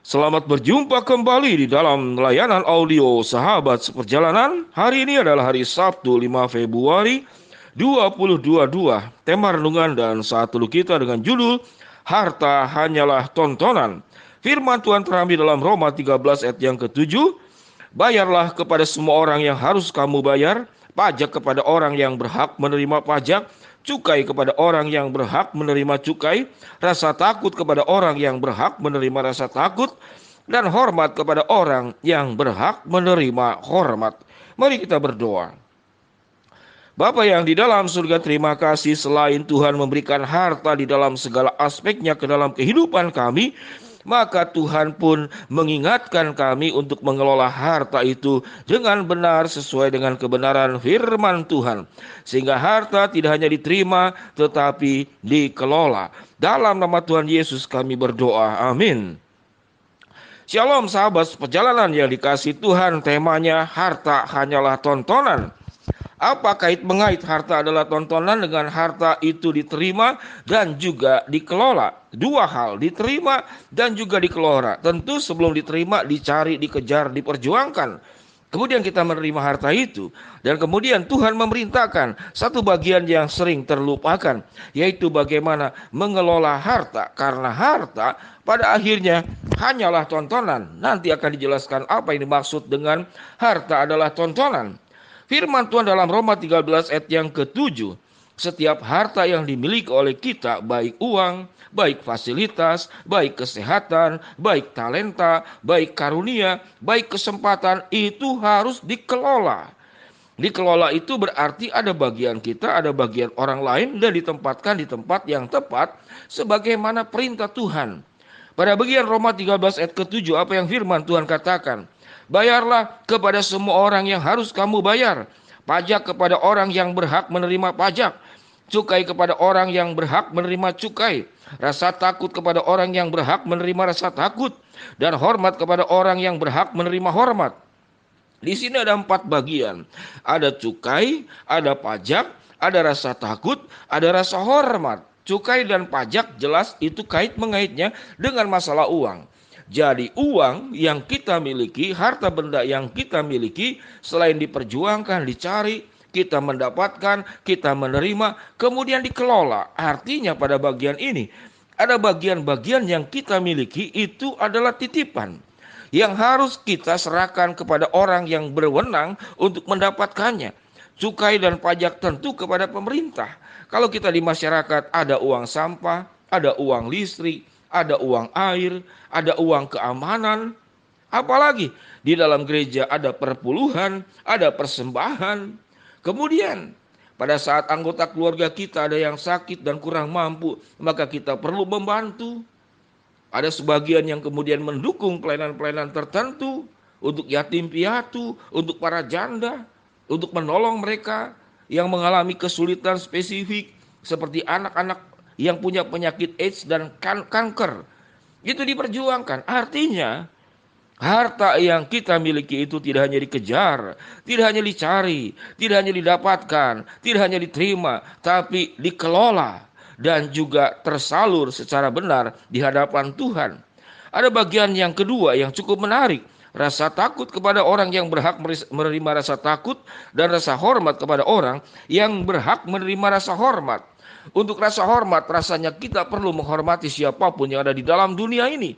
Selamat berjumpa kembali di dalam layanan audio Sahabat Seperjalanan. Hari ini adalah hari Sabtu 5 Februari 2022. Tema renungan dan saat teduh kita dengan judul Harta Hanyalah Tontonan. Firman Tuhan terambil dalam Roma 13 ayat yang ke-7. Bayarlah kepada semua orang yang harus kamu bayar, pajak kepada orang yang berhak menerima pajak, cukai kepada orang yang berhak menerima cukai, rasa takut kepada orang yang berhak menerima rasa takut, dan hormat kepada orang yang berhak menerima hormat. Mari kita berdoa. Bapa yang di dalam surga, terima kasih selain Tuhan memberikan harta di dalam segala aspeknya ke dalam kehidupan kami, maka Tuhan pun mengingatkan kami untuk mengelola harta itu dengan benar sesuai dengan kebenaran firman Tuhan. Sehingga harta tidak hanya diterima tetapi dikelola. Dalam nama Tuhan Yesus kami berdoa. Amin. Shalom sahabat perjalanan yang dikasihi Tuhan, temanya harta hanyalah tontonan. Apa kait mengait harta adalah tontonan dengan harta itu diterima dan juga dikelola? Dua hal, diterima dan juga dikelola. Tentu sebelum diterima dicari, dikejar, diperjuangkan. Kemudian kita menerima harta itu. Dan kemudian Tuhan memerintahkan satu bagian yang sering terlupakan, yaitu bagaimana mengelola harta. Karena harta pada akhirnya hanyalah tontonan. Nanti akan dijelaskan apa yang dimaksud dengan harta adalah tontonan. Firman Tuhan dalam Roma 13 ayat yang ke-7. Setiap harta yang dimiliki oleh kita, baik uang, baik fasilitas, baik kesehatan, baik talenta, baik karunia, baik kesempatan, itu harus dikelola. Dikelola itu berarti ada bagian kita, ada bagian orang lain, dan ditempatkan di tempat yang tepat sebagaimana perintah Tuhan. Pada bagian Roma 13 ayat ke-7, apa yang firman Tuhan katakan? Bayarlah kepada semua orang yang harus kamu bayar, pajak kepada orang yang berhak menerima pajak, cukai kepada orang yang berhak menerima cukai, rasa takut kepada orang yang berhak menerima rasa takut, dan hormat kepada orang yang berhak menerima hormat. Di sini ada 4 bagian. Ada cukai, ada pajak, ada rasa takut, ada rasa hormat. Cukai dan pajak jelas itu kait mengaitnya dengan masalah uang. Jadi uang yang kita miliki, harta benda yang kita miliki, selain diperjuangkan, dicari, kita mendapatkan, kita menerima, kemudian dikelola. Artinya pada bagian ini, ada bagian-bagian yang kita miliki itu adalah titipan, yang harus kita serahkan kepada orang yang berwenang untuk mendapatkannya. Cukai dan pajak tentu kepada pemerintah. Kalau kita di masyarakat ada uang sampah, ada uang listrik, ada uang air, ada uang keamanan, apalagi di dalam gereja ada perpuluhan, ada persembahan. Kemudian pada saat anggota keluarga kita ada yang sakit dan kurang mampu, maka kita perlu membantu. Ada sebagian yang kemudian mendukung pelayanan-pelayanan tertentu untuk yatim piatu, untuk para janda, untuk menolong mereka yang mengalami kesulitan spesifik seperti anak-anak yang punya penyakit AIDS dan kanker. Itu diperjuangkan. Artinya harta yang kita miliki itu tidak hanya dikejar, tidak hanya dicari, tidak hanya didapatkan, tidak hanya diterima, tapi dikelola dan juga tersalur secara benar di hadapan Tuhan. Ada bagian yang kedua yang cukup menarik. Rasa takut kepada orang yang berhak menerima rasa takut, dan rasa hormat kepada orang yang berhak menerima rasa hormat. Untuk rasa hormat, rasanya kita perlu menghormati siapapun yang ada di dalam dunia ini.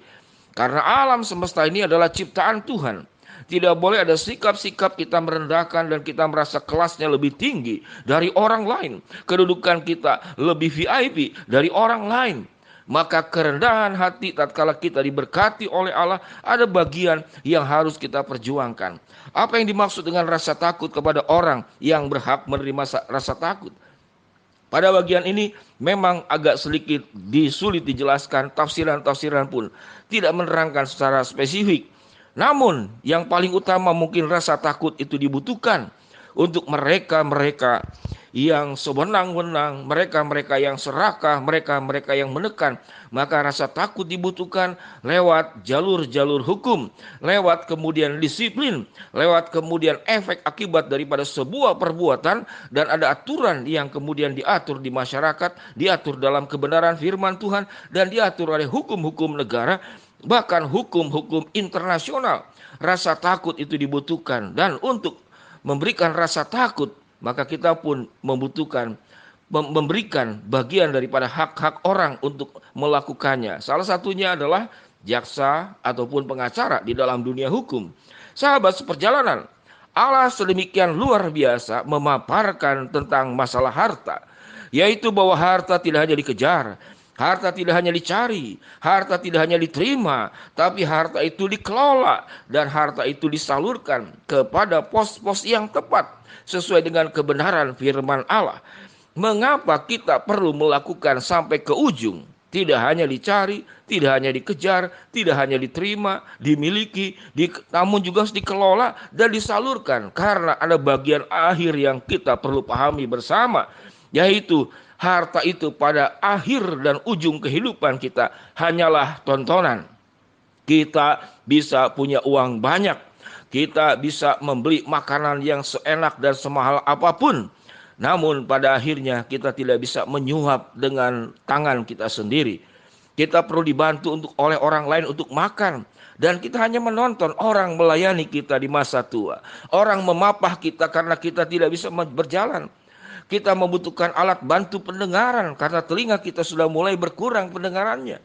Karena alam semesta ini adalah ciptaan Tuhan. Tidak boleh ada sikap-sikap kita merendahkan dan kita merasa kelasnya lebih tinggi dari orang lain. Kedudukan kita lebih VIP dari orang lain. Maka kerendahan hati tatkala kita diberkati oleh Allah, ada bagian yang harus kita perjuangkan. Apa yang dimaksud dengan rasa takut kepada orang yang berhak menerima rasa takut? Pada bagian ini memang agak sedikit sulit dijelaskan, tafsiran-tafsiran pun tidak menerangkan secara spesifik. Namun yang paling utama mungkin rasa takut itu dibutuhkan untuk mereka-mereka yang sewenang-wenang, mereka-mereka yang serakah, mereka-mereka yang menekan. Maka rasa takut dibutuhkan lewat jalur-jalur hukum, lewat kemudian disiplin, lewat kemudian efek akibat daripada sebuah perbuatan, dan ada aturan yang kemudian diatur di masyarakat, diatur dalam kebenaran firman Tuhan, dan diatur oleh hukum-hukum negara. Bahkan hukum-hukum internasional, rasa takut itu dibutuhkan. Dan untuk memberikan rasa takut, maka kita pun membutuhkan memberikan bagian daripada hak-hak orang untuk melakukannya. Salah satunya adalah jaksa ataupun pengacara di dalam dunia hukum. Sahabat seperjalanan, Allah sedemikian luar biasa memaparkan tentang masalah harta, yaitu bahwa harta tidak hanya dikejar, harta tidak hanya dicari, harta tidak hanya diterima, tapi harta itu dikelola dan harta itu disalurkan kepada pos-pos yang tepat sesuai dengan kebenaran firman Allah. Mengapa kita perlu melakukan sampai ke ujung? Tidak hanya dicari, tidak hanya dikejar, tidak hanya diterima, dimiliki, namun juga harus dikelola dan disalurkan. Karena ada bagian akhir yang kita perlu pahami bersama, yaitu harta itu pada akhir dan ujung kehidupan kita hanyalah tontonan. Kita bisa punya uang banyak, kita bisa membeli makanan yang seenak dan semahal apapun, namun pada akhirnya kita tidak bisa menyuap dengan tangan kita sendiri. Kita perlu dibantu oleh orang lain untuk makan. Dan kita hanya menonton orang melayani kita di masa tua. Orang memapah kita karena kita tidak bisa berjalan. Kita membutuhkan alat bantu pendengaran karena telinga kita sudah mulai berkurang pendengarannya.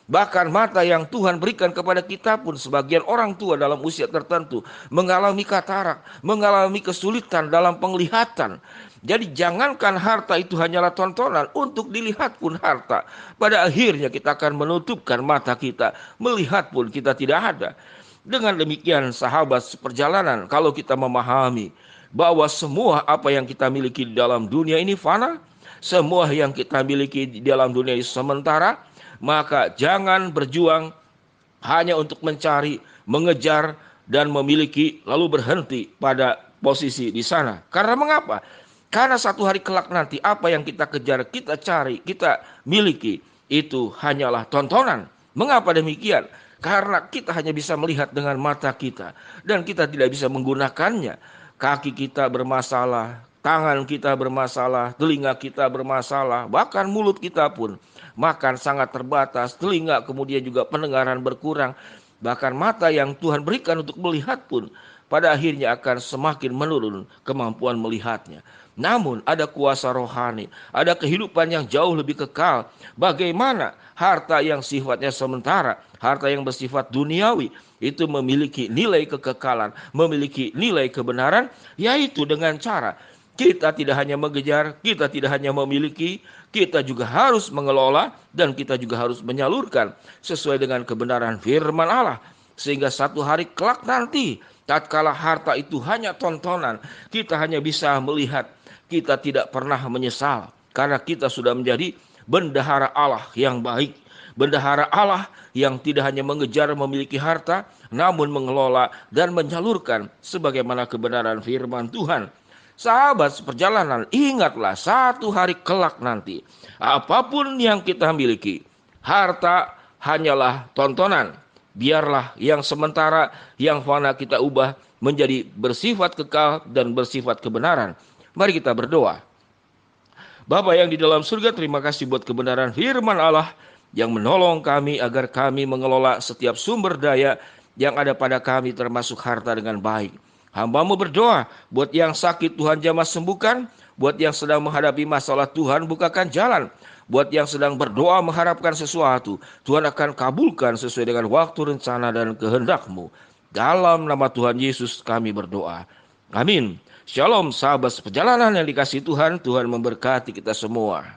Bahkan mata yang Tuhan berikan kepada kita pun sebagian orang tua dalam usia tertentu mengalami katarak, mengalami kesulitan dalam penglihatan. Jadi jangankan harta itu hanyalah tontonan, untuk dilihat pun harta. Pada akhirnya kita akan menutupkan mata kita, melihat pun kita tidak ada. Dengan demikian sahabat seperjalanan, kalau kita memahami bahwa semua apa yang kita miliki di dalam dunia ini fana, semua yang kita miliki di dalam dunia ini sementara, maka jangan berjuang hanya untuk mencari, mengejar, dan memiliki lalu berhenti pada posisi di sana. Karena mengapa? Karena satu hari kelak nanti apa yang kita kejar, kita cari, kita miliki, itu hanyalah tontonan. Mengapa demikian? Karena kita hanya bisa melihat dengan mata kita dan kita tidak bisa menggunakannya. Kaki kita bermasalah, tangan kita bermasalah, telinga kita bermasalah, bahkan mulut kita pun makan sangat terbatas, telinga kemudian juga pendengaran berkurang, bahkan mata yang Tuhan berikan untuk melihat pun pada akhirnya akan semakin menurun kemampuan melihatnya. Namun ada kuasa rohani, ada kehidupan yang jauh lebih kekal. Bagaimana harta yang sifatnya sementara, harta yang bersifat duniawi, itu memiliki nilai kekekalan, memiliki nilai kebenaran, yaitu dengan cara kita tidak hanya mengejar, kita tidak hanya memiliki, kita juga harus mengelola dan kita juga harus menyalurkan sesuai dengan kebenaran firman Allah. Sehingga satu hari kelak nanti, tatkala harta itu hanya tontonan, kita hanya bisa melihat, kita tidak pernah menyesal karena kita sudah menjadi bendahara Allah yang baik. Bendahara Allah yang tidak hanya mengejar memiliki harta, namun mengelola dan menyalurkan sebagaimana kebenaran firman Tuhan. Sahabat seperjalanan, ingatlah satu hari kelak nanti, apapun yang kita miliki, harta hanyalah tontonan. Biarlah yang sementara, yang fana kita ubah menjadi bersifat kekal dan bersifat kebenaran. Mari kita berdoa. Bapa yang di dalam surga, terima kasih buat kebenaran firman Allah yang menolong kami agar kami mengelola setiap sumber daya yang ada pada kami termasuk harta dengan baik. Hamba-Mu berdoa buat yang sakit Tuhan jamah sembuhkan, buat yang sedang menghadapi masalah Tuhan bukakan jalan, buat yang sedang berdoa mengharapkan sesuatu, Tuhan akan kabulkan sesuai dengan waktu, rencana, dan kehendak-Mu. Dalam nama Tuhan Yesus kami berdoa. Amin. Shalom sahabat seperjalanan yang dikasihi Tuhan, Tuhan memberkati kita semua.